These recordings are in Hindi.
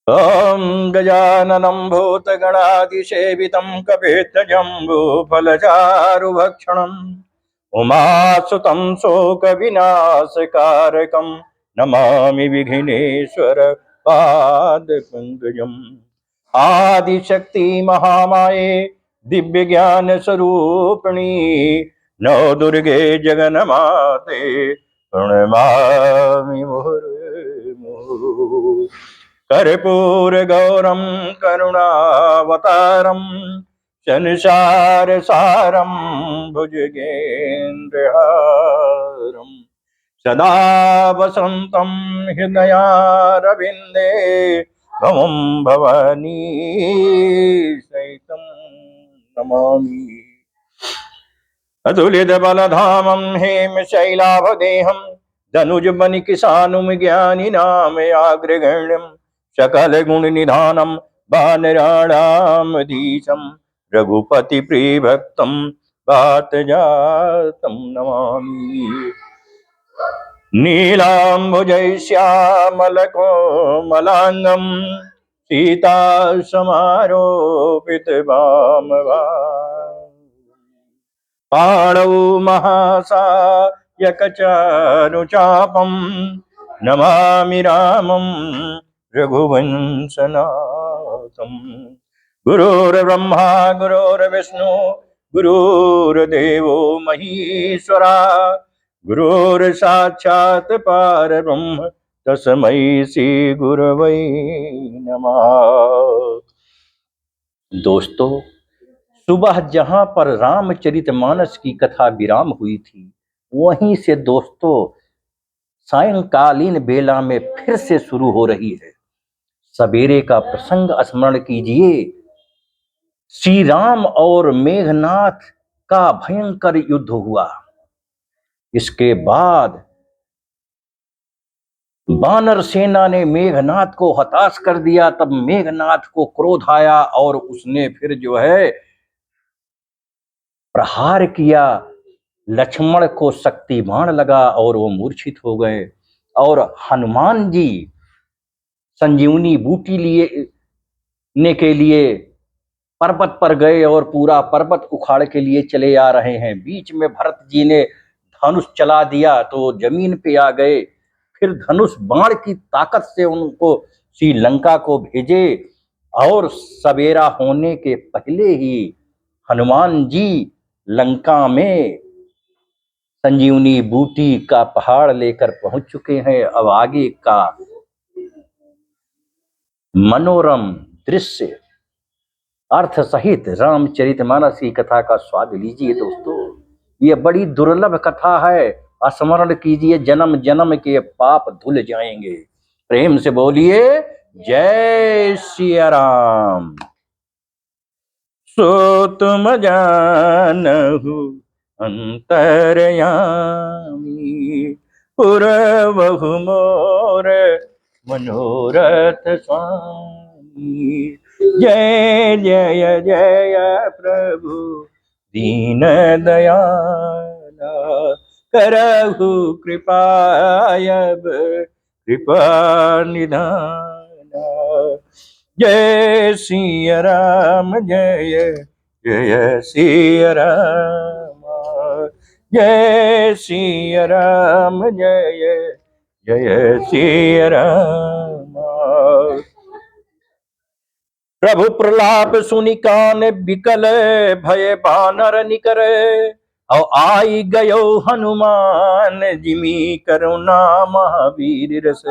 ॐ गजाननं भूतगणादिसेवितं कपित्थजम्बूफलचारुभक्षणम् उमासुतं शोकविनाशकारकं नमामि विघ्नेश्वर पादपङ्कजम्। आदिशक्ति महामाये दिव्यज्ञानस्वरूपिणी नौ दुर्गे जगन्माते प्रणमामि मुहुर्मुहुः। कर्पूरगौरं करुणावतारं संसारसारं भुजगेन्द्रहारं सदा वसन्तं हृदयारविन्दे भवं भवानी सहितं नमामि। अतुलितबलधामं हेमशैलाभदेहं धनुजबनिकिसानुं ज्ञानिनामयाग्रगण्यं सकलगुणनिधानं वानराणामधीशं रघुपतिप्रियभक्तं वातजातं नमामि। नीलाम्बुजै श्यामलकोमलाङ्गं पाणौ महासायकचारुचापं नमामि रामं रघुवंशनाथं। गुरुर्ब्रह्मा गुरुर्विष्णु गुरुर्देवो महेश्वरा गुरुर्साक्षात् परब्रह्म तस्मै श्री गुरवे नमः। दोस्तों, सुबह जहां पर रामचरितमानस की कथा विराम हुई थी, वहीं से दोस्तों सायंकालीन बेला में फिर से शुरू हो रही है। सवेरे का प्रसंग स्मरण कीजिए। श्री राम और मेघनाथ का भयंकर युद्ध हुआ। इसके बाद वानर सेना ने मेघनाथ को हताश कर दिया। तब मेघनाथ को क्रोध आया और उसने फिर जो है प्रहार किया। लक्ष्मण को शक्तिबाण लगा और वो मूर्छित हो गए। और हनुमान जी संजीवनी बूटी लेने के लिए पर्वत पर गए और पूरा पर्वत उखाड़ के लिए चले आ रहे हैं। बीच में भरत जी ने धनुष चला दिया तो जमीन पे आ गए। फिर धनुष बाण की ताकत से उनको श्रीलंका को भेजे और सवेरा होने के पहले ही हनुमान जी लंका में संजीवनी बूटी का पहाड़ लेकर पहुंच चुके हैं। अब आगे का मनोरम दृश्य अर्थ सहित रामचरितमानस की कथा का स्वाद लीजिए। दोस्तों, ये बड़ी दुर्लभ कथा है। स्मरण कीजिए, जन्म जन्म के पाप धुल जाएंगे। प्रेम से बोलिए जय सिया राम। सो तुम जानहु अंतरयामी पुरवहु मोर मनोरथ स्वामी। जय जय जय प्रभु दीन दयाला करहु कृपायब कृपा निधाना। जय सिया राम जय जय सिया राम। जय सिया राम जय जय सिया राम। प्रभु प्रलाप सुनि कान बिकल भय बानर निकर। और आई गयो हनुमान जिमी करुणा महावीर रस।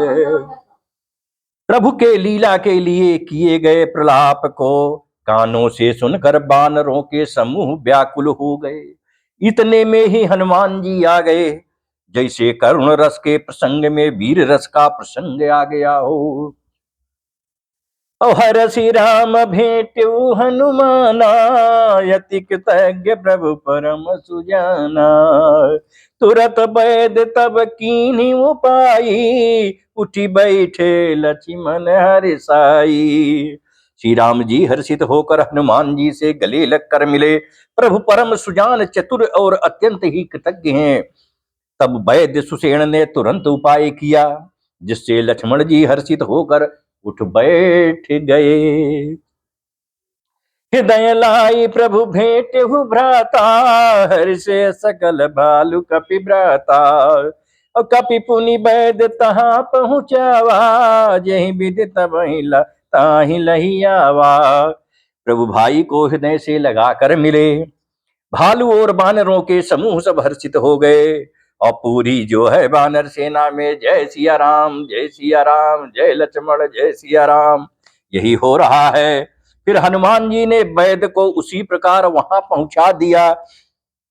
प्रभु के लीला के लिए किए गए प्रलाप को कानों से सुनकर बानरों के समूह व्याकुल हो गए। इतने में ही हनुमान जी आ गए, जैसे करुण रस के प्रसंग में वीर रस का प्रसंग आ गया हो। हरसि राम भेट्यु हनुमाना यति कृतज्ञ प्रभु परम सुजाना। तुरत वैद तब कीन्ही उपाई उठी बैठे लक्ष्मण हर्षाई। श्री राम जी हर्षित होकर हनुमान जी से गले लग कर मिले। प्रभु परम सुजान चतुर और अत्यंत ही कृतज्ञ हैं। तब वैद्य सुसेन ने तुरंत उपाय किया, जिससे लक्ष्मण जी हर्षित होकर उठ बैठ गए। हृदय लाई प्रभु भेंट हु भ्राता, हर से सकल भालु कपि भ्राता। और कपि पुनि वैद तहाँ पहुँचावा, यही विधि तबहि ताहि लही आवा। प्रभु भाई को हृदय से लगाकर मिले। भालू और बानरों के समूह सब हर्षित हो गए, और पूरी जो है बानर सेना में जय सिया राम, जय सिया राम, जय लक्ष्मण, जय सिया राम, यही हो रहा है। फिर हनुमान जी ने वैद को उसी प्रकार वहां पहुंचा दिया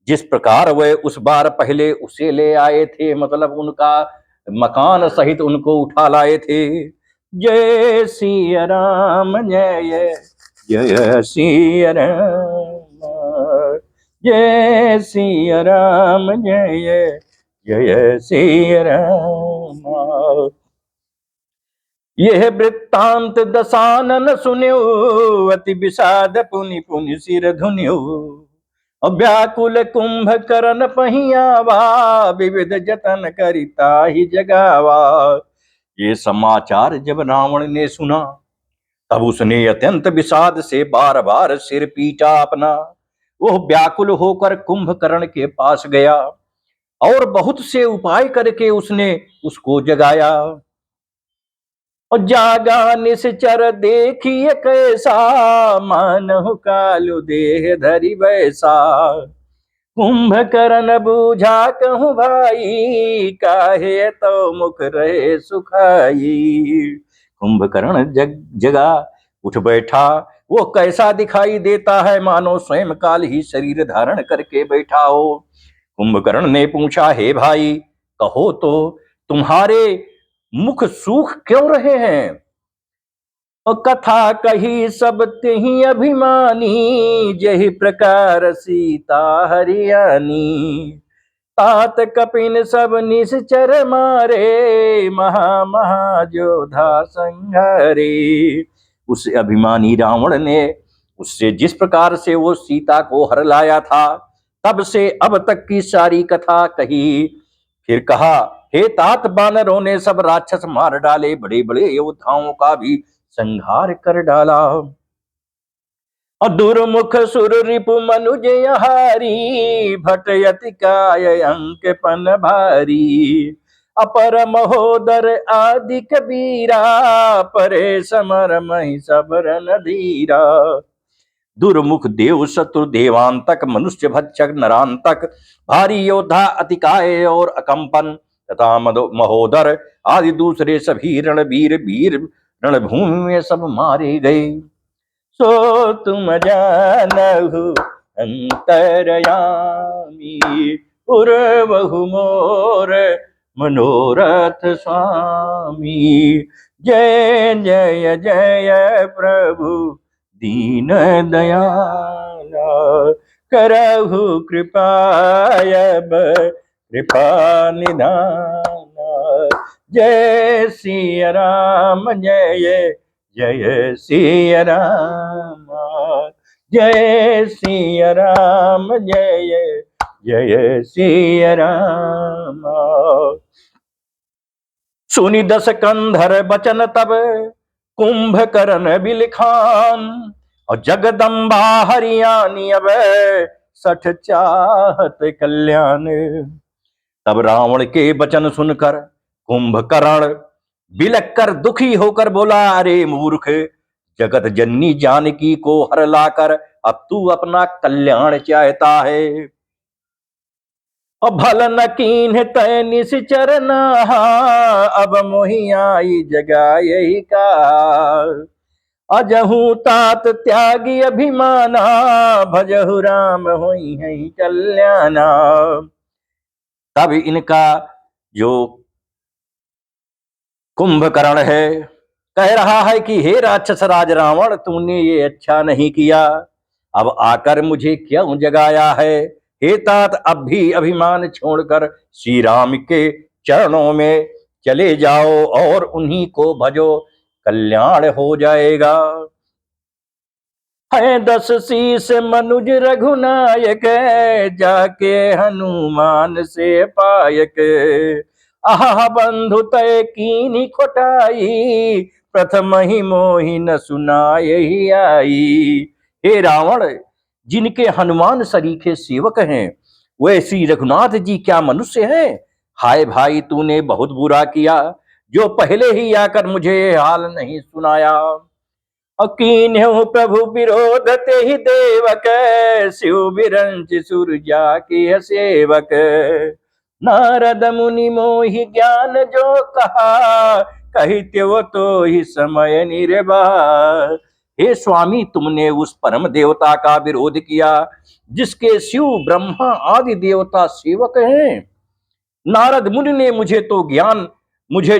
जिस प्रकार वे उस बार पहले उसे ले आए थे, मतलब उनका मकान सहित उनको उठा लाए थे। जय सिया राम, जय जय सिया राम, जय सिया राम, जय जय सिया राम। यह वृत्तांत दसानन सुन्यो, अति विषाद पुनि पुनि सिर धुन्यो। व्याकुल कुंभ करन पहियावा, विविध जतन करिता ही जगावा। ये समाचार जब रावण ने सुना, तब उसने अत्यंत विषाद से बार बार सिर पीटा अपना। वह व्याकुल होकर कुंभकर्ण के पास गया और बहुत से उपाय करके उसने उसको जगाया। और जागा निश्चर देखिए कैसा, मानहु कालु देह धरि वैसा। कुंभकर्ण बूझा कहूँ भाई, काहे तो मुख रहे सुखाई। कुंभकर्ण जगा, उठ बैठा। वो कैसा दिखाई देता है, मानो स्वयं काल ही शरीर धारण करके बैठा हो। कुंभकर्ण ने पूछा, हे भाई कहो तो, तुम्हारे मुख सूख क्यों रहे हैं? और कथा कही सब तिहि अभिमानी, जहि प्रकार सीता हरियाणी। तात कपिन सब निश्चर मारे, महा महा जोधा संहारे। उस अभिमानी रावण ने उससे जिस प्रकार से वो सीता को हर लाया था, तब से अब तक की सारी कथा कही। फिर कहा, हे तात, बानरों ने सब राक्षस मार डाले, बड़े बड़े योद्धाओं का भी संहार कर डाला। और दुर्मुख सुर रिपु मनुज हारी, भटयति काय अंक पन भारी। अपर महोदर आदि कबीरा, परे समर मही सबर नधीरा। दुर्मुख देव शत्रु देवांतक, मनुष्य भक्षक नरांतक, भारी योद्धा अतिकाय और अकंपन, तथा महोदर आदि दूसरे सभी रणवीर वीर रणभूमि में सब मारे गए। सो तुम जानहु अंतरयामी, पुरवहु मोर मनोरथ स्वामी। जय जय जय प्रभु दीन दयाला, करहु कृपायब कृपा निधाना। जय सिया राम, जय जय सिया राम, जय सिया राम, जय जय सिया राम। सुनि दस कंधर बचन तब, कुंभकर्ण बिलखान। और जगदम्बा हरियाणी अब, सठ चाहत कल्याण। तब रावण के वचन सुनकर कुंभकर्ण बिलक कर दुखी होकर बोला, अरे मूर्ख, जगत जननी जानकी को हर लाकर अब तू अपना कल्याण चाहता है। अब भल न कीन्ह तय निश्चर नाहा, अब मोहि आई जगा यही का। अजहू तात त्यागी अभिमाना, भजहु राम होई है कल्याणा। तब इनका जो कुंभकर्ण है कह रहा है कि हे राक्षस राज रावण, तूने ये अच्छा नहीं किया, अब आकर मुझे क्यों जगाया है? हे तात, अब भी अभिमान छोड़कर श्री राम के चरणों में चले जाओ और उन्हीं को भजो, कल्याण हो जाएगा। है 10 शीस मनुज रघुनायक, जाके हनुमान से पायक। आह बंधु तय कीनी खोटाई, प्रथम ही मोहि न सुनाय ही आई। हे रावण, जिनके हनुमान सरीखे सेवक हैं, वे श्री रघुनाथ जी क्या मनुष्य हैं? हाय भाई, तूने बहुत बुरा किया, जो पहले ही आकर मुझे हाल नहीं सुनाया। कीन्हु प्रभु विरोध ते ही देवक, शिव बिरंच सुरजा के सेवक। नारद मुनि मोहि ज्ञान जो कहा, कहिते वो तो ही समय निर्वाह। हे स्वामी, तुमने उस परम देवता का विरोध किया, जिसके शिव ब्रह्मा आदि देवता सेवक हैं। नारद मुनि ने मुझे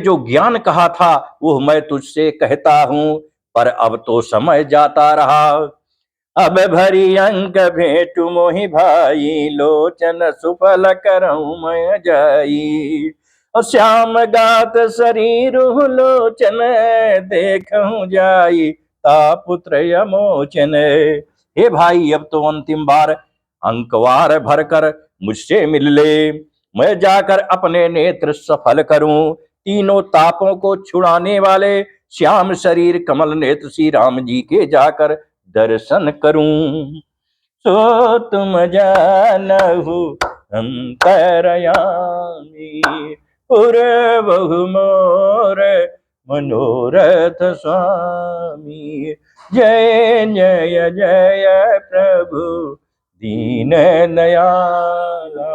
जो ज्ञान कहा था, वो मैं तुझसे कहता हूं, पर अब तो समय जाता रहा। अब भरी अंक भेंटु मोहि भाई, लोचन सुफल करऊं मैं जाई। और श्याम गात शरीर लोचन, देखूं जाई तापुत्र यमोचन। हे भाई, अब तो अंतिम बार अंकवार भरकर मुझसे मिल ले, मैं जाकर अपने नेत्र सफल करूं, तीनों तापों को छुड़ाने वाले श्याम शरीर कमल नेत्र श्री राम जी के जाकर दर्शन करूं। सो तुम जानहु अंतरयामी, बहु मोर मनोरथ स्वामी। जय जय जय प्रभु दीन दयाला,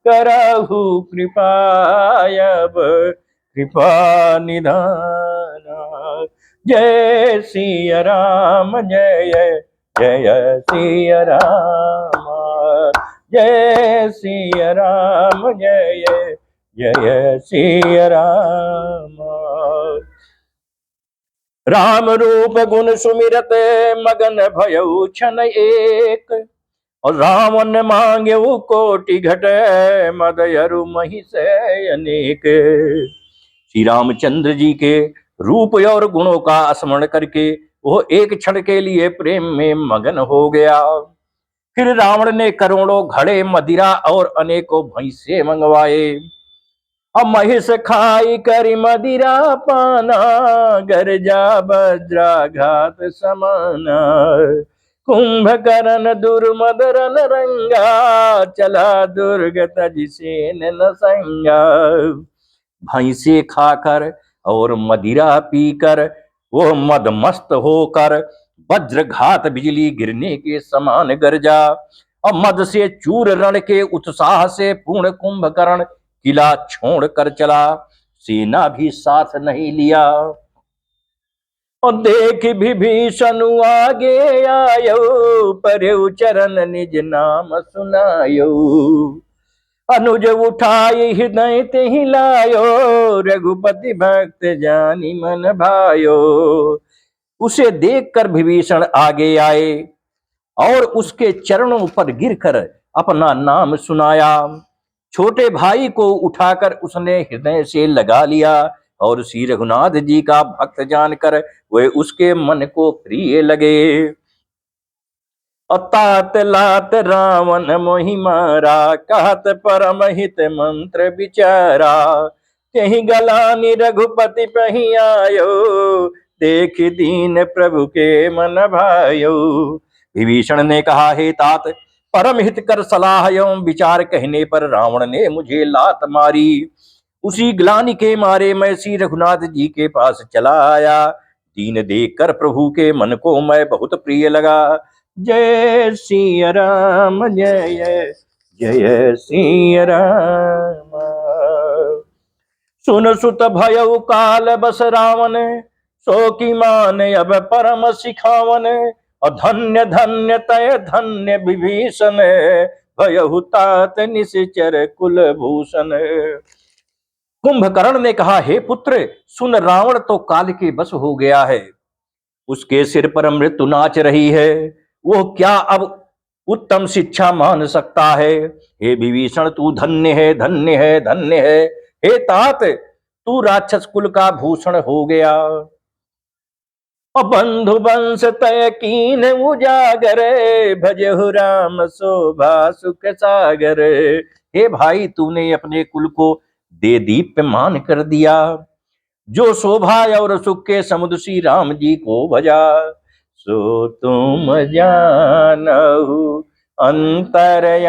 करहु कृपायब कृपा निधाना। जय सिया राम जय जय सिया राम, जय सिया राम जय जय सिया राम। राम रूप गुण सुमिरत, मगन भयउ क्षण एक। और रावण मांगे कोटि घट, मदयरु महिष अनेक। श्री रामचंद्र जी के रूप और गुणों का स्मरण करके वो एक क्षण के लिए प्रेम में मगन हो गया। फिर रावण ने करोड़ों घड़े मदिरा और अनेकों भैंसे मंगवाए। अब महिष खाई करी मदिरा पाना, गर्जा वज्राघात समाना। कुंभकर्ण दुर्मदरन रंगा, चला दुर्ग तज सेन न संगा। भैंसे खाकर और मदिरा पीकर वो मदमस्त होकर वज्रघात बिजली गिरने के समान गरजा। और मद से चूर रण के उत्साह से पूर्ण कुंभकर्ण किला छोड़ कर चला, सेना भी साथ नहीं लिया। और देख विभीषण आगे आयो, परयु चरण निज नाम सुनायो। अनुज उठाई हृदय ते ही लायो, रघुपति भक्त जानी मन भायो। उसे देखकर विभीषण आगे आए और उसके चरणों पर गिरकर अपना नाम सुनाया। छोटे भाई को उठाकर उसने हृदय से लगा लिया और श्री रघुनाथ जी का भक्त जानकर वे उसके मन को प्रिय लगे। तात लात रावण मोहि मारा, कहत परम हित मंत्र विचारा। कहीं गलानी रघुपति पही आयो, देख दीन प्रभु के मन भायो। विभीषण ने कहा, हे तात, परम हित कर सलाह एवं विचार कहने पर रावण ने मुझे लात मारी। उसी ग्लानि के मारे मैं श्री रघुनाथ जी के पास चला आया। दीन देखकर प्रभु के मन को मैं बहुत प्रिय लगा। जय सिया राम जय जय सिया राम। सुन सुत भयउ काल बस रावण, सो की मान अब परम सिखावन। और धन्य धन्य तय धन्य विभीषण, भयहु तात निश्चर कुलभूषण। कुंभकर्ण ने कहा, हे पुत्र, सुन, रावण तो काल के बस हो गया है, उसके सिर पर मृत्यु नाच रही है। वो क्या अब उत्तम शिक्षा मान सकता है? हे विभीषण, तू धन्य है, धन्य है, धन्य है। हे तात, तू राक्षस कुल का भूषण हो गया। बंधु वंश तय कीन उजागर, भजहु राम शोभा सुख सागर। हे भाई, तूने अपने कुल को दे दीप्यमान कर दिया। जो शोभा और सुख के समुद्र श्री राम जी को भजा, सो तुम जानहु अंतरयामी,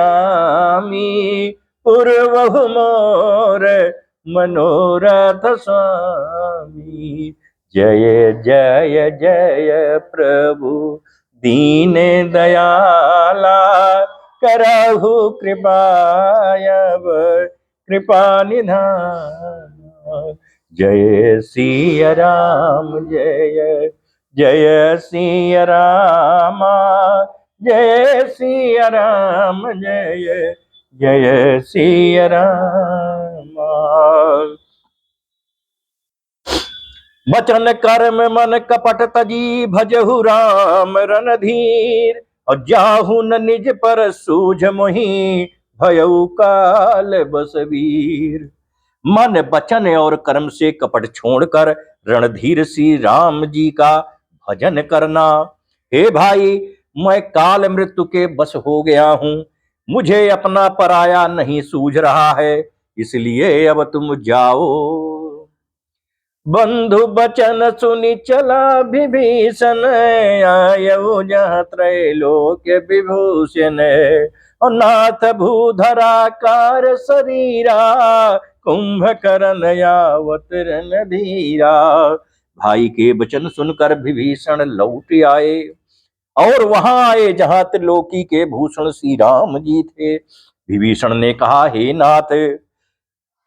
पूर्वहु मोर मनोरथ स्वामी। जय जय जय प्रभु दीन दयाला, करहु कृपायब कृपा निधान। जय सिया राम जय जय सिया रामा, जय सिया राम जय जय सिया रामा। वचन कर्म मन कपट तजी, भजहु राम रणधीर। और जाहु न निज पर सूझ मोहि, भयउ काल बसवीर। मन वचन और कर्म से कपट छोड़कर रणधीर श्री राम जी का भजन करना। हे भाई, मैं काल मृत्यु के बस हो गया हूं, मुझे अपना पराया नहीं सूझ रहा है, इसलिए अब तुम जाओ। बंधु बचन सुनि चला विभीषण, आयऊ जहाँ त्रैलोक्य विभूषण। और नाथ भूधरा कार शरीरा, कुंभकर्ण यावत रणधीरा। भाई के वचन सुनकर विभीषण लौट आए और वहां आए जहां त्रिलोकी के भूषण श्री राम जी थे। विभीषण ने कहा, हे नाथ,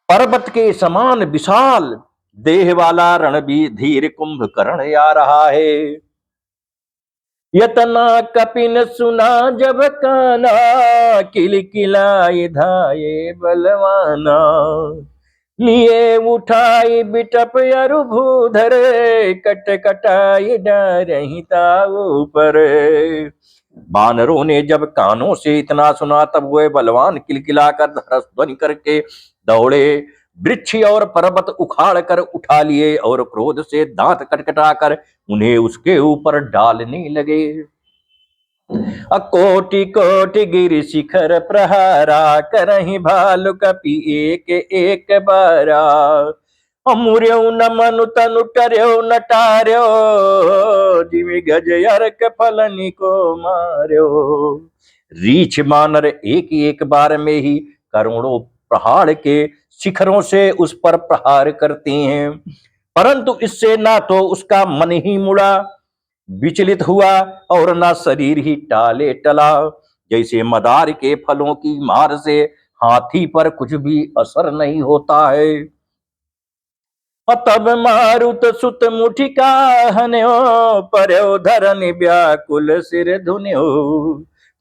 पर्वत के समान विशाल देह वाला रणधीर कुंभकर्ण आ रहा है। यतना कपिन सुना जब काना, किलकिलाए धाये बलवाना। लिए उठाई बिटप अरु भूधर, कट कटाई डारही ताऊ पर। बानरों ने जब कानों से इतना सुना, तब वह बलवान किलकिलाकर धरस ध्वनि करके दौड़े, वृक्ष और पर्वत उखाड़ कर उठा लिए और क्रोध से दांत कटकटाकर उन्हें उसके ऊपर डालने लगे। कोटि कोटि गिरि शिखर प्रहारा, करहि भालु कपि एक एक बारा। मुर्यौ न मनु तनु टर्यो न टार्यो, जिमि गज अर्क फलनि को मार्यो। रीछ बानर एक एक बार में ही करोड़ों पहाड़ के शिखरों से उस पर प्रहार करते हैं, परंतु इससे ना तो उसका मन ही मुड़ा विचलित हुआ और ना शरीर ही टाले टला। जैसे मदार के फलों की मार से हाथी पर कुछ भी असर नहीं होता है। तब मारुत सुत मुठिका हन्यो, पर्यो धरनि व्याकुल सिर धुन्यो।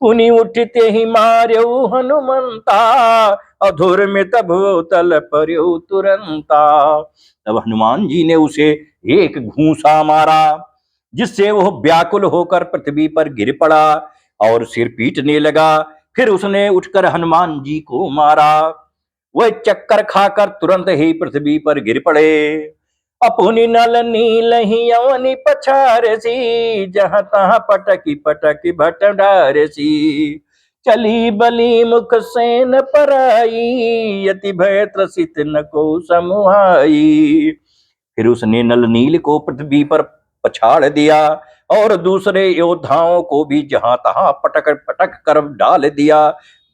पुनि उठते ही मार्यो हनुमंता, अधुर में तब तल पर्यो तुरंता। तब हनुमान जी ने उसे एक घूंसा मारा, जिससे वह व्याकुल होकर पृथ्वी पर गिर पड़ा और सिर पीटने लगा। फिर उसने उठकर हनुमान जी को मारा। वह चक्कर खाकर तुरंत ही पृथ्वी पर गिर पड़े। अपुनि नल नील ही अवनि पछारसी, जहां तहां पटकी पटकी भट डारसी। चली बली मुख सेन पराई, यति भय त्रसित न को समुहाई। फिर उसने नल नील को पृथ्वी पर पछाड़ दिया और दूसरे योद्धाओं को भी जहां तहां पटक पटक कर डाल दिया।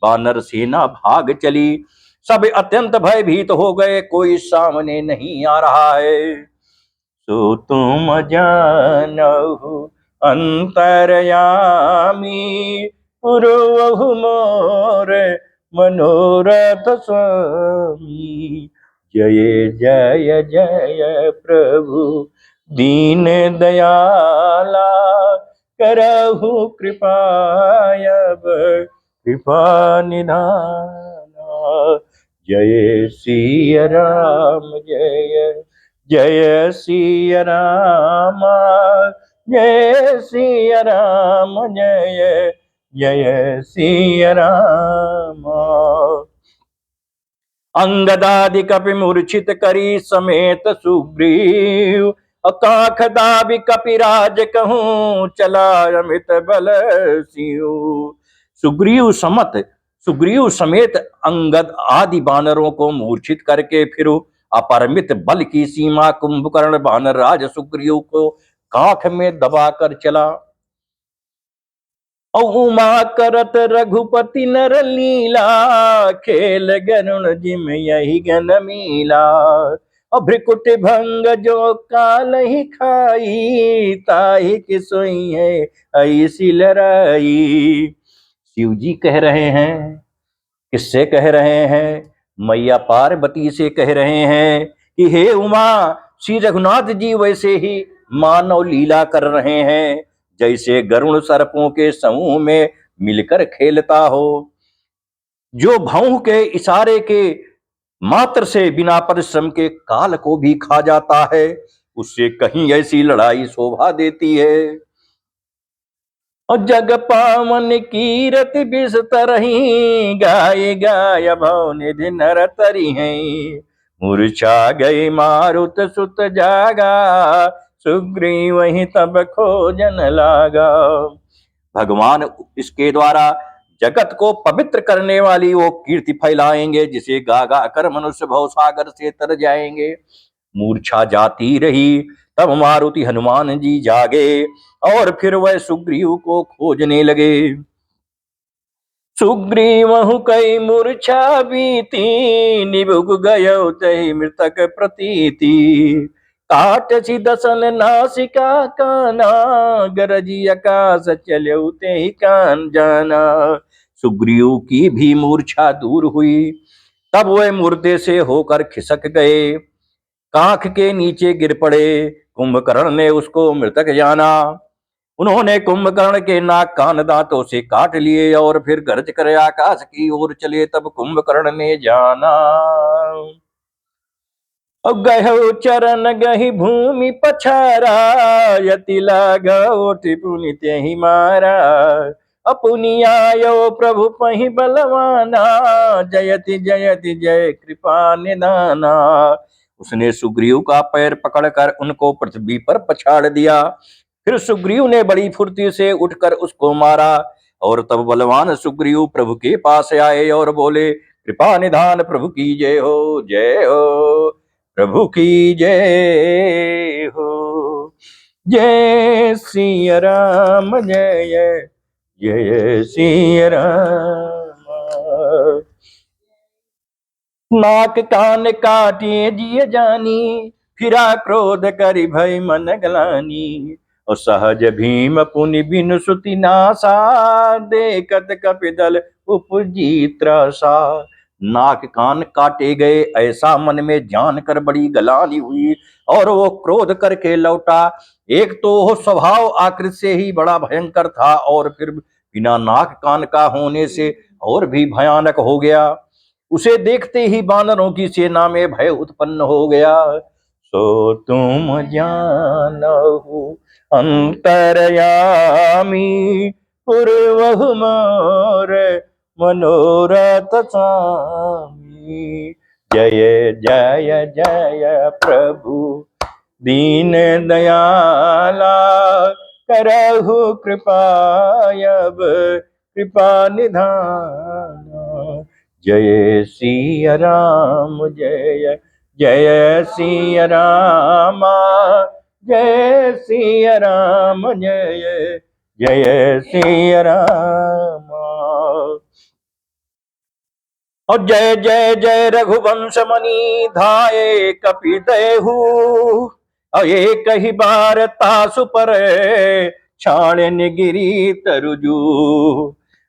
वानर सेना भाग चली, सब अत्यंत भयभीत हो गए, कोई सामने नहीं आ रहा है। सो तुम जानहु अंतरयामी, पुरवहु मोर मनोरथ स्वामी। जय जय जय प्रभु दीन दयाला, करहु कृपायब कृपा निधाना। जय सिया राम जय जय सिया रामा, जय सिया राम जय जय सिया रामा। अंगदादि कपि मूर्छित करी समेत सुग्रीव, काख दाबि कपिराज कहूं चला अमित बल सिंह। सुग्रीव समत सुग्रीव समेत अंगद आदि बानरों को मूर्छित करके फिर अपरिमित बल की सीमा कुंभकर्ण बानर राज सुग्रीव को काख में दबाकर चला। उमा करत रघुपति नर लीला, खेल गरुण जिम यही गन मीला। भ्रिकुट भंग जो काल ही खाई, ताहि की सोई है ऐसी लड़ाई। शिव जी कह रहे हैं, किससे कह रहे हैं? मैया पार्वती से कह रहे हैं कि हे उमा, श्री रघुनाथ जी वैसे ही मानव लीला कर रहे हैं जैसे गरुण सर्पों के समूह में मिलकर खेलता हो, जो भौं के इशारे के मात्र से बिना परिश्रम के काल को भी खा जाता है, उससे कहीं ऐसी लड़ाई शोभा देती है। और जग पावन कीरत बिस्तरही, गाय गाय भव निधि नर तरी है। मूर्छा गई मारुत सुत जागा, सुग्रीव वही तब खोजन लागा। भगवान इसके द्वारा जगत को पवित्र करने वाली वो कीर्ति फैलाएंगे जिसे गा गा कर मनुष्य भव सागर से तर जाएंगे। मूर्छा जाती रही, तब मारुति हनुमान जी जागे और फिर वह सुग्रीव को खोजने लगे। सुग्रीव कई मूर्छा बीती, निभुग गयो तहि मृतक प्रतीति। काट सी दसन नासिका काना, गरजी आकाश चल्यौ तेहि कान जाना। सुग्रीव की भी मूर्छा दूर हुई, तब वह मुर्दे से होकर खिसक गए, कांख के नीचे गिर पड़े। कुंभकर्ण ने उसको मृतक जाना। उन्होंने कुंभकर्ण के नाक कान दांतों से काट लिए और फिर गरज कर आकाश की ओर चले। तब कुंभकर्ण ने जाना, गहु चरण गही भूमि पछारा, यति लागो टिपुनि तेहि मारा। अपुनि आयो प्रभु पहि बलवाना, जयति जयति जय कृपा निदाना। उसने सुग्रीव का पैर पकड़कर उनको पृथ्वी पर पछाड़ दिया। फिर सुग्रीव ने बड़ी फुर्ती से उठकर उसको मारा और तब बलवान सुग्रीव प्रभु के पास आए और बोले, कृपा निधान प्रभु की जय हो, जय हो, प्रभु की जय हो। जय सिया राम, जय जय सिया राम। नाक कान काटे जिय जानी, फिरा क्रोध करि भय मन गलानी। और सहज भीम पुनि बिनु सुति नासा, देखत कपिदल उपजी त्रसा। नाक कान काटे गए ऐसा मन में जानकर बड़ी गलानी हुई और वो क्रोध करके लौटा। एक तो वो स्वभाव आकृति से ही बड़ा भयंकर था और फिर बिना नाक कान का होने से और भी भयानक हो गया। उसे देखते ही बानरों की सेना में भय उत्पन्न हो गया। सो तुम जानहु अंतरयामी, पूर्वहु मोर मनोरथ स्वामी। जय जय जय प्रभु दीन दयाला, करहु कृपा अब कृपा निधाना। जय सिया राम, जय जय सिया राम, जय सिया राम, जय जय सिया राम। और जय जय जय रघुवंश मणि, धाये कपिदेहु। और एक ही बार तासु पर, छाड़न गिरी तरजू।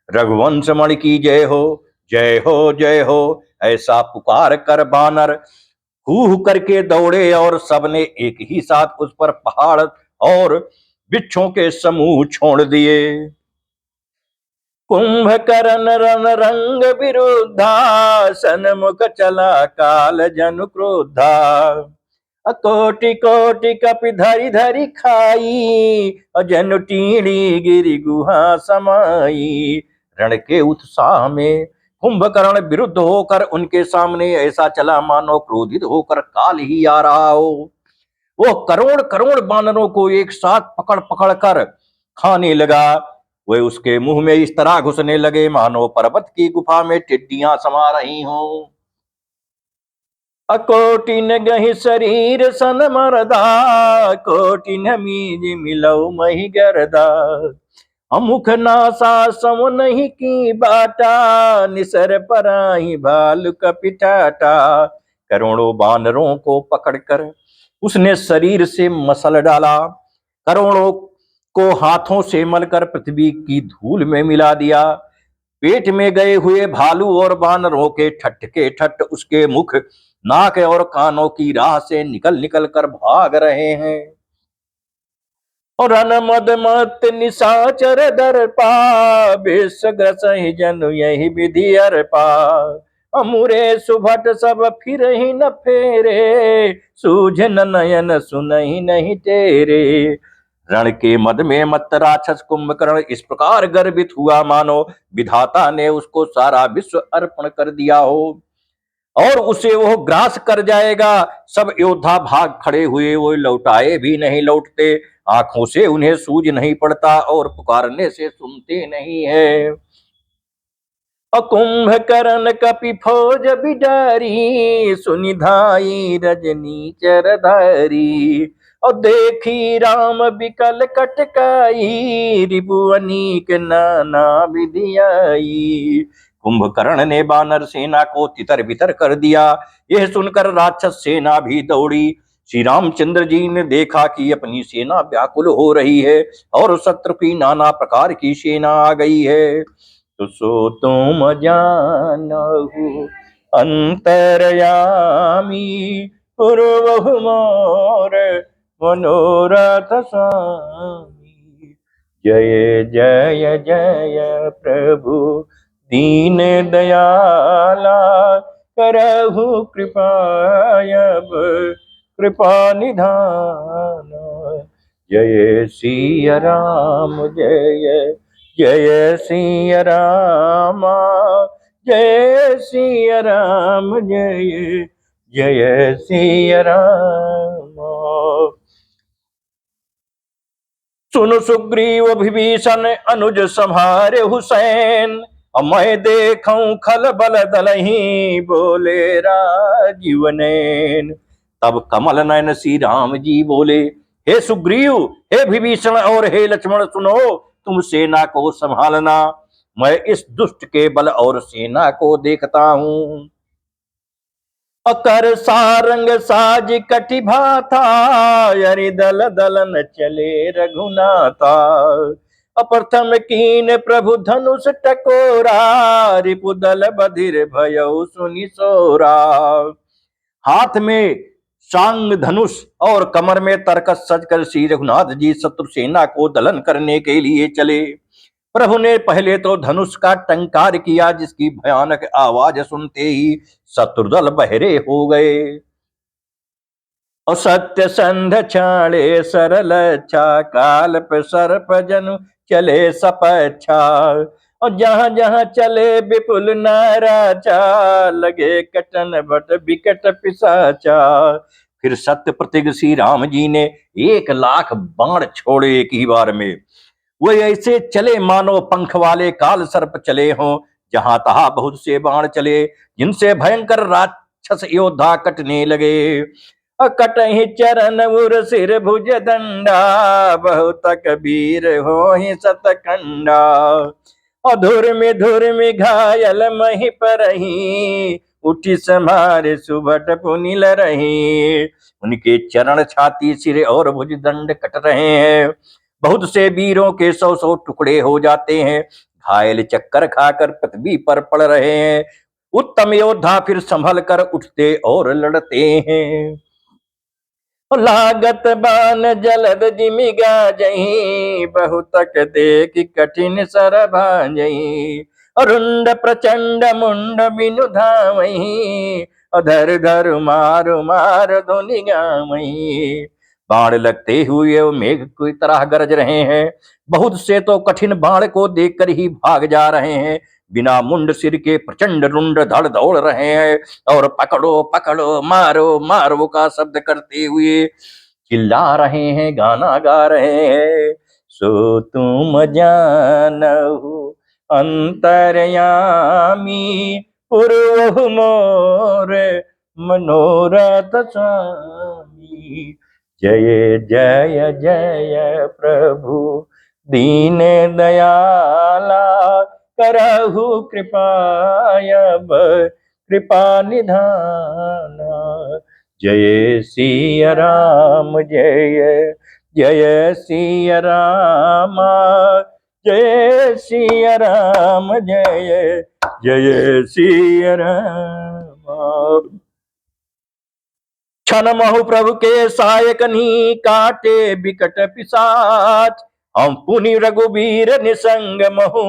रघुवंश मणि की जय हो, जय हो, जय हो, ऐसा पुकार कर बानर हूह करके दौड़े और सबने एक ही साथ उस पर पहाड़ और वृक्षों के समूह छोड़ दिए। कुंभकर्ण रण रंग विरुद्धा, सन्मुख चला काल जनु क्रोधा। कोटि कोटि कपि धरि धरि खाई, जनु टीणी गिरि गुहा समाई। रण के उत्साह में कुंभकर्ण विरुद्ध होकर उनके सामने ऐसा चला मानो क्रोधित होकर काल ही आ रहा हो। वो करोड़ करोड़ बानरों को एक साथ पकड़ पकड़ कर खाने लगा। वे उसके मुंह में इस तरह घुसने लगे मानो पर्वत की गुफा में टिड्डियां समा रही हों। अकोटिन गहि शरीर सन मरदा, कोटिन मीज मिलऊ मही गरदा। अमुख नासा सम नहीं की बाटा, निसर पराही भालू कपिटाटा। करोड़ों बानरों को पकड़कर उसने शरीर से मसल डाला, करोड़ों को हाथों से मलकर पृथ्वी की धूल में मिला दिया। पेट में गए हुए भालू और बानरों के ठट के ठट उसके मुख, नाक और कानों की राह से निकल निकल कर भाग रहे हैं। और अनमद मत निशाचर दर्पा, विषग्रस ही जनु यही विधि अर्पा। अमुरे सुभट सब फिर ही न फेरे, सूझ न नयन सुनहि नहीं तेरे। रण के मद में मत राक्षस कुंभकर्ण इस प्रकार गर्वित हुआ मानो विधाता ने उसको सारा विश्व अर्पण कर दिया हो और उसे वो ग्रास कर जाएगा। सब योद्धा भाग खड़े हुए, वो लौटाए भी नहीं लौटते, आंखों से उन्हें सूझ नहीं पड़ता और पुकारने से सुनते नहीं है। कुंभकर्ण कपि फौज बिडारी, सुनिधाई रजनी चरधारी। और देखी राम बिकल कटकाई, रिपुअनीक नाना विधियाई। कुंभकर्ण ने बानर सेना को तितर बितर कर दिया। यह सुनकर राक्षस सेना भी दौड़ी। श्री रामचंद्र जी ने देखा कि अपनी सेना व्याकुल हो रही है और शत्रु की नाना प्रकार की सेना आ गई है। तो सो तुम जानहु अंतरयामी, पूर्वहु मोर मनोरथ स्वामी। जय जय जय प्रभु दीन दयाला, करहु कृपायब कृपा निधाना। जय सिया राम जय जय सिया रामा, जय सिया राम जय जय सिया राम। सुन सुग्रीव विभीषण अनुज संहारे हुसैन, मैं देखूं खल बल दलही, बोले राजीव नैन। तब कमल नयन श्री राम जी बोले, हे सुग्रीव, हे विभीषण और हे लक्ष्मण, सुनो, तुम सेना को संभालना, मैं इस दुष्ट के बल और सेना को देखता हूं। अकर सारंग साज कटि भाथा, यरि दल दलन चले रघुनाथा। अप्रथम कीन प्रभु धनुष टकोरा, रिपुदल बधिर भयउ सुनि सोरा। हाथ में सांग धनुष और कमर में तरकस सजकर श्री रघुनाथ जी शत्रु सेना को दलन करने के लिए चले। प्रभु ने पहले तो धनुष का टंकार किया, जिसकी भयानक आवाज सुनते ही शत्रुदल बहरे हो गए। और सत्य संध छाड़े सरल अच्छा, काल पे सर्प जनु चले सपच्छा। और जहां जहां चले विपुल नाराचा, लगे कटन बट विकट पिसाचा। फिर सत्य प्रतिज्ञ श्री राम जी ने 1,00,000 बाण छोड़े एक ही बार में। वो ऐसे चले मानो पंख वाले काल सर्प चले हों। जहां तहां बहुत से बाण चले, जिनसे भयंकर राक्षस योद्धा कटने लगे। कटहि चरण उर सिर भुज दंडा, बहुत कबीर हो ही सतकंडा। धुर में घायल मही परही, उठी समारे सुभट पुनिल रही। उनके चरण छाती सिर और भुज दंड कट रहे हैं। बहुत से वीरों के 100-100 टुकड़े हो जाते हैं, घायल चक्कर खाकर पृथ्वी पर पड़ रहे हैं। उत्तम योद्धा फिर संभल कर उठते और लड़ते हैं। लागत बान जलद जिमिगा जही, बहुतक देख कठिन सर भाजही। रुंड प्रचंड मुंड बिनु धावही, धर धर मार मार धुनि गावही। बाण लगते हुए वो मेघ की तरह गरज रहे हैं। बहुत से तो कठिन बाण को देखकर ही भाग जा रहे हैं। बिना मुंड सिर के प्रचंड रुंड धड़ दौड़ रहे हैं और पकड़ो पकड़ो मारो मारो का शब्द करते हुए चिल्ला रहे हैं, गाना गा रहे हैं। सो तुम जानहु अंतर्यामी, पूर्व मोर मनोरथ स्वामी। जय जय जय प्रभु दीन दयाला, करहु कृपायब कृपा निधाना। जय सिया राम जय जय सिया राम, जय सिया राम जय जय सिया राम। क्षण महु प्रभु के सायक नी, काटे बिकट पिशाच। हम पुनि रघुबीर निसंग महु,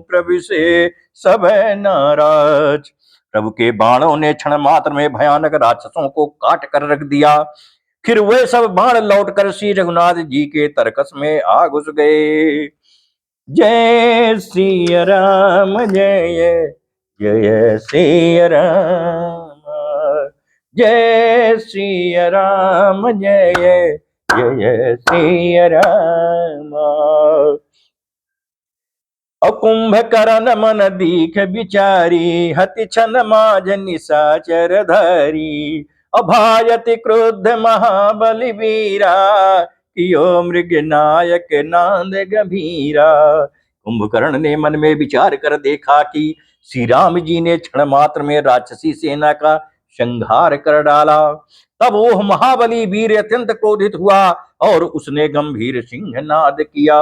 प्रभु से सब नाराज। प्रभु के बाणों ने क्षण मात्र में भयानक राक्षसों को काट कर रख दिया। फिर वे सब बाण लौटकर श्री रघुनाथ जी के तरकस में आ घुस गए। जय श्री राम जय जय श्री राम, जय श्री राम जय जय श्री राम। अकुंभकर्ण मन दीख बिचारी, हति छन माज निशाचर धारी। अभायति क्रुद्ध महाबली वीरा, कियो मृग नायक नांद गंभीरा। कुंभकर्ण ने मन में विचार कर देखा कि श्री राम जी ने क्षण मात्र में राक्षसी सेना का संहार कर डाला। तब वो महाबली वीर अत्यंत क्रोधित हुआ और उसने गंभीर सिंहनाद किया।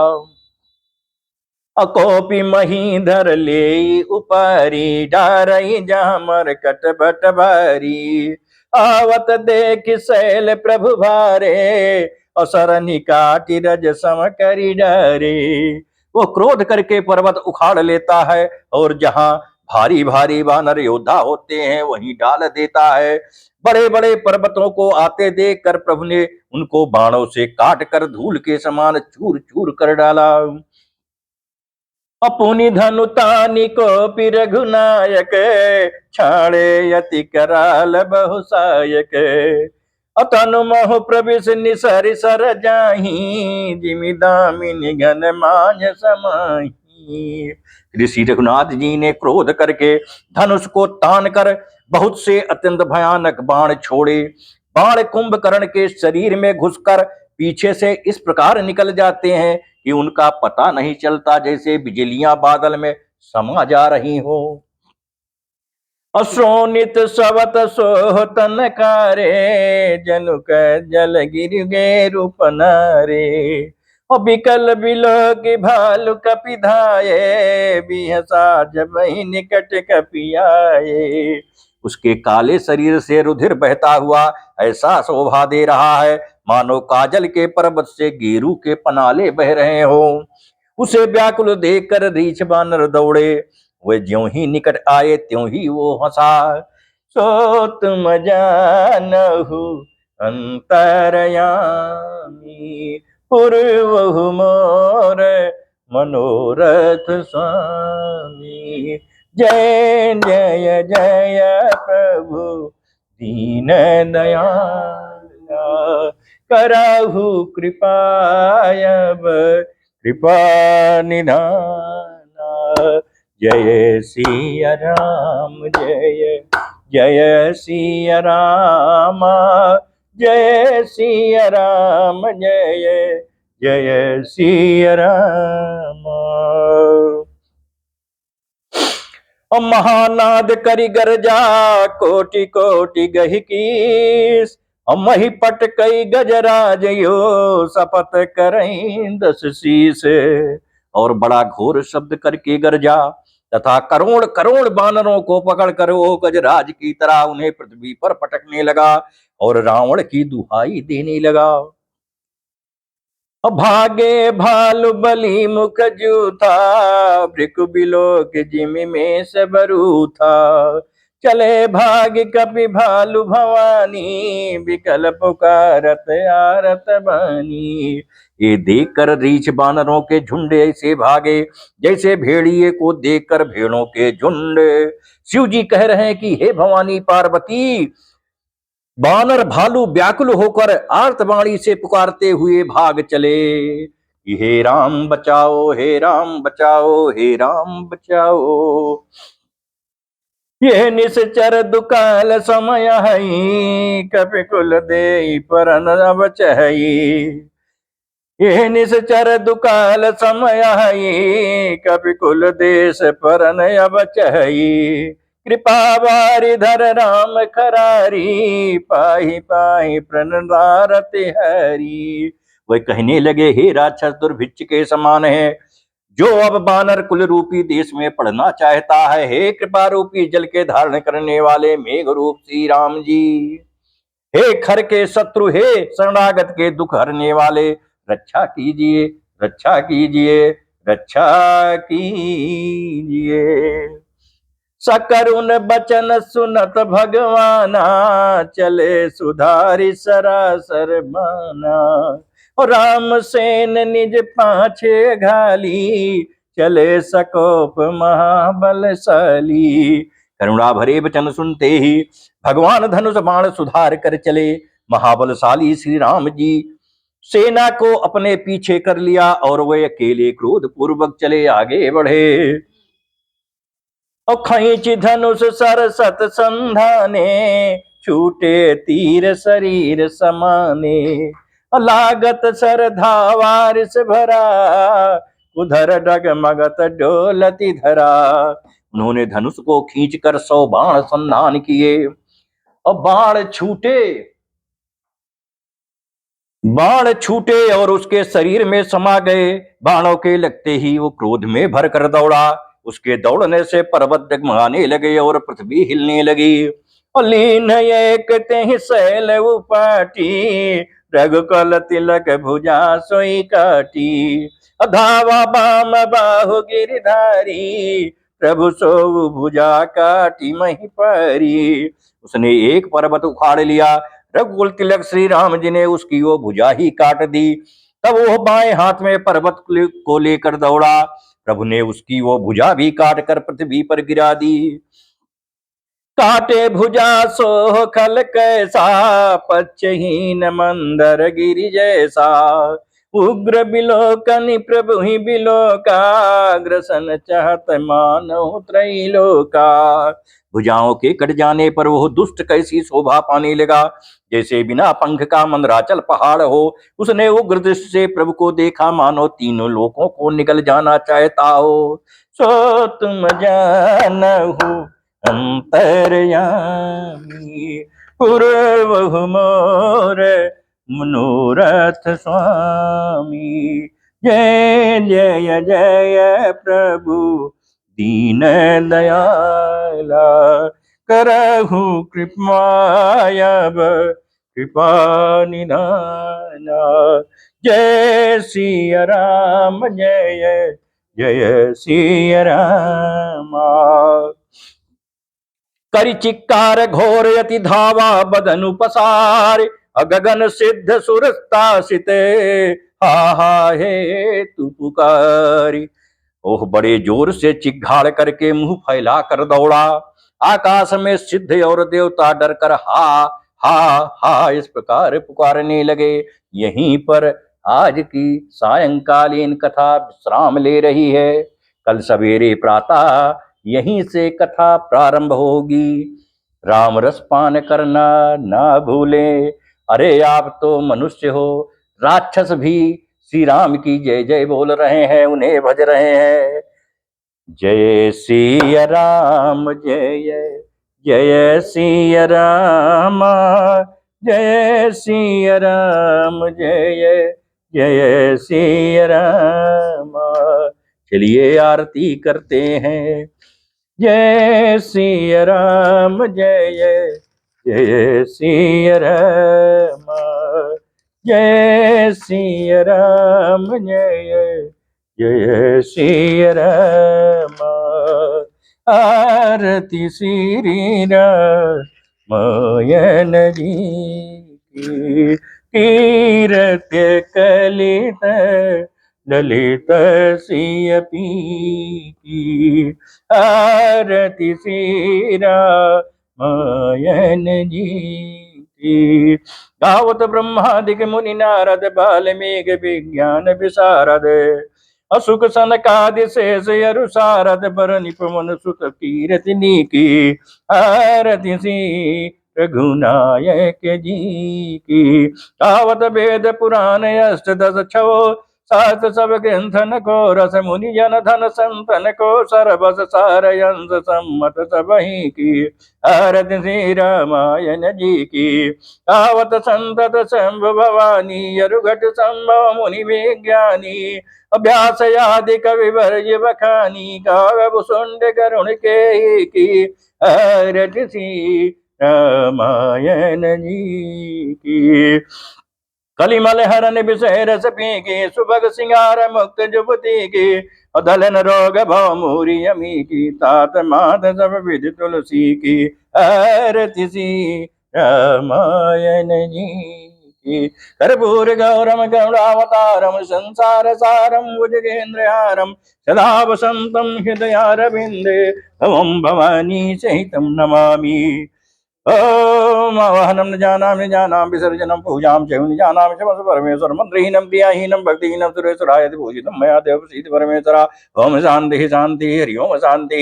अकोपी महीधर ले उपरी, डारई जामर कटबट भारी। आवत देख शैल प्रभु भारे, असर निकाटि रज सम करी डरे। वो क्रोध करके पर्वत उखाड़ लेता है और जहां भारी भारी वानर योद्धा होते हैं वहीं डाल देता है। बड़े बड़े पर्वतों को आते देख कर प्रभु ने उनको बाणों से काट कर धूल के समान चूर चूर कर डाला। अपुनि धनु तानि को रघुनायक, छाड़े यति कराल बहुसायक। अतनु महु प्रविश निसरि सर जाही, जिमि दामिनी घन मांझ समाही। ऋषि रघुनाथ जी ने क्रोध करके धनुष को तान कर बहुत से अत्यंत भयानक बाण छोड़े। बाण कुंभकर्ण के शरीर में घुसकर पीछे से इस प्रकार निकल जाते हैं कि उनका पता नहीं चलता, जैसे बिजलियां बादल में समा जा रही हो। अश्रोनित सवत सोहतन कारे, जनुक जल गिर गे रूप नारे। बिकल बिलो की भालु कपिधाये, बिहसा जब ही निकट कपियाये। उसके काले शरीर से रुधिर बहता हुआ ऐसा शोभा दे रहा है मानो काजल के पर्वत से गेरू के पनाले बह रहे हो। उसे व्याकुल देखकर रीछ बानर दौड़े। वे ज्यों ही निकट आए त्यों ही वो हंसा। सो तुम जानहु अंतरयामी, पूर्व मोर मनोरथ स्वामी। जय जय जय प्रभु दीन दयाला, करहु कृपायब कृपा निधाना। जय सिया राम जय जय सिया राम, जय सिया राम जय जय सिया राम। महानाद करि गरजा, कोटि कोटि गहि कीस। मही पट कई गजराज यो, शपथ करई 10 शीस। और बड़ा घोर शब्द करके गरजा तथा करोड़ करोड़ बानरों को पकड़कर वो गजराज की तरह उन्हें पृथ्वी पर पटकने लगा और रावण की दुहाई देने लगा। भागे भालु बलि मुख जूथा, भृकु बिलोक जिमि में से बरू था। चले भाग कपि भालु भवानी, विकल पुकारत आरत बानी। ये देखकर रीछ बानरों के झुंड ऐसे भागे जैसे भेड़िए को देखकर भेड़ों के झुंड। शिव जी कह रहे हैं कि हे भवानी पार्वती, बानर भालू व्याकुल होकर आर्तवाणी से पुकारते हुए भाग चले। हे राम बचाओ, हे राम बचाओ, हे राम बचाओ। ये निश्चर दुकाल समय हई, कपि कुल देई परन बचई। ये निश्चर दुकाल समय हई, कपि कुल देश परन बचई। कृपा बारि धर राम खरारी, पाहि पाहि प्रणदारति हरि। वह कहने लगे, हे राक्षस दुर्भिक्ष के समान है, जो अब बानर कुल रूपी देश में पड़ना चाहता है। हे कृपा रूपी जल के धारण करने वाले मेघ रूप श्री राम जी, हे खर के शत्रु, हे शरणागत के दुख हरने वाले, रक्षा कीजिए, रक्षा कीजिए, रक्षा कीजिए। सकरुन बचन सुनत भगवाना, चले सुधारि सरासर माना। राम सेन निज पाछे घाली, चले सकोप महाबलशाली। करुणा भरे वचन सुनते ही भगवान धनुष बाण सुधार कर चले। महाबलशाली श्री राम जी सेना को अपने पीछे कर लिया और वे अकेले क्रोध पूर्वक चले आगे बढ़े। और खींच धनुष सरसत संधाने, छूटे तीर शरीर समाने। लागत सर धावारिस भरा, उधर डगमगत डोलती धरा। उन्होंने धनुष को खींचकर 100 बाण संधान किए और बाण छूटे और उसके शरीर में समा गए। बाणों के लगते ही वो क्रोध में भर कर दौड़ा। उसके दौड़ने से पर्वत डगमगाने लगे और पृथ्वी हिलने लगी। और लीन एक तेहि शैल उपाटी, रघुकुल तिलक भुजा सोई काटी। धावा बाम बाहु गिरधारी, प्रभु सो भुजा काटी मही पारी। उसने एक पर्वत उखाड़ लिया। रघुकुल तिलक श्री राम जी ने उसकी वो भुजा ही काट दी। तब वो बाएं हाथ में पर्वत को लेकर दौड़ा। प्रभु ने उसकी वो भुजा भी काट कर पृथ्वी पर गिरा दी। काटे भुजा सो खल कैसा, पच्चहीन मंदर गिरि जैसा। उग्र बिलोकनि प्रभु ही बिलोका, ग्रसन चाहत मानो त्रैलोका। भुजाओं के कट जाने पर वह दुष्ट कैसी शोभा पाने लगा, जैसे बिना पंख का मंदराचल पहाड़ हो। उसने उग्र दृष्टि से प्रभु को देखा, मानो तीनों लोकों को निगल जाना चाहता हो। सो तुम जानहु अंतर्यामी, पूर्व मोर मनोरथ स्वामी। जय जय जय प्रभु दीन दयाला, करहु कृपायब कृपा निधाना। जय सिया राम, जय जय सिया राम। करि चिक्कार घोर यति धावा बदनु पसार, अगगन सिद्ध सुरस्तासिते, हा हा हे तू पुकारी। ओह बड़े जोर से चिघाड़ करके मुंह फैला कर दौड़ा। आकाश में सिद्ध और देवता डर कर हा हा हा इस प्रकार पुकारने लगे। यहीं पर आज की सायंकालीन कथा विश्राम ले रही है। कल सवेरे प्रातः यहीं से कथा प्रारंभ होगी। राम रस पान करना ना भूलें। अरे आप तो मनुष्य हो, राक्षस भी श्री राम की जय जय बोल रहे हैं, उन्हें भज रहे हैं। जय सिया राम, जय जय सिया राम, जय सिया राम, जय जय सिया राम। चलिए आरती करते हैं। जय सिया राम, जय जय सिया राम, जय सिया राम, जय जय सिया राम। आरती श्री रामायण जी की, कीरत कलित ललित सिय पी। आरती श्री रामायण जी। गावत ब्रह्मादिक मुनि नारद बाल्मीक विज्ञान विशारद असुख सनकादि शेष यरु सारद बर निपवन सुत कीरति की आरति सी रघुनायक जी की। गावत वेद पुराण अष्टदश छो सात सब ग्रंथन को रस मुनि जन धन संतन को सरबस सारयंस सम्मत सबहि की आरति श्री रामायण जी की। गावत संतत शंभु भवानी यरुघट संभव मुनि विज्ञानी अभ्यास आदि कवि वर्ज बखानी काव्य सुंड करुण के की आरति श्री रामायण जी की। कलिमल हरन विषय रस पी के सुभग सिंगार मुक्त जुबती के अदलन रोग भव मूरी अमी की तात मात सब विधि तुलसी की आरति सी रामायण जी की। कर्पूर गौरम गौरावतारम संसार सारम भुजगेन्द्रहारम सदा वसंतम हृदयारविंदे ओम भवानी सहितम नमामि। ओम आवाहनम न जानाम विसर्जनम पूजाम च न जानाम शमस परमेश्वर मंत्रहीनम क्रियाहीनम भक्तिहीनम सुरेश्वराय पूजितम मया देव प्रसीद परमेश्वरा। ओम शांति शांति हरि ओम शांति।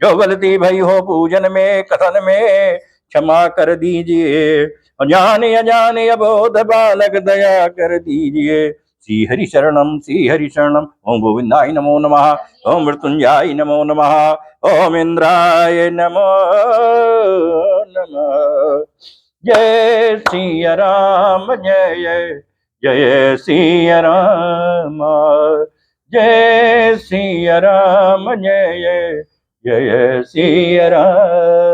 जो गलती भई हो पूजन में कथन में क्षमा कर दीजिए अजाने अजाने अबोध बालक दया कर दीजिए। श्री हरि शरणम ओम गोविंदाय नमो नमः ओम मृत्युंजय नमो नमः ओम इंद्राय नमो नमः। जय सिया राम जय जय सिया राम जय सिया राम जय जय सिया राम।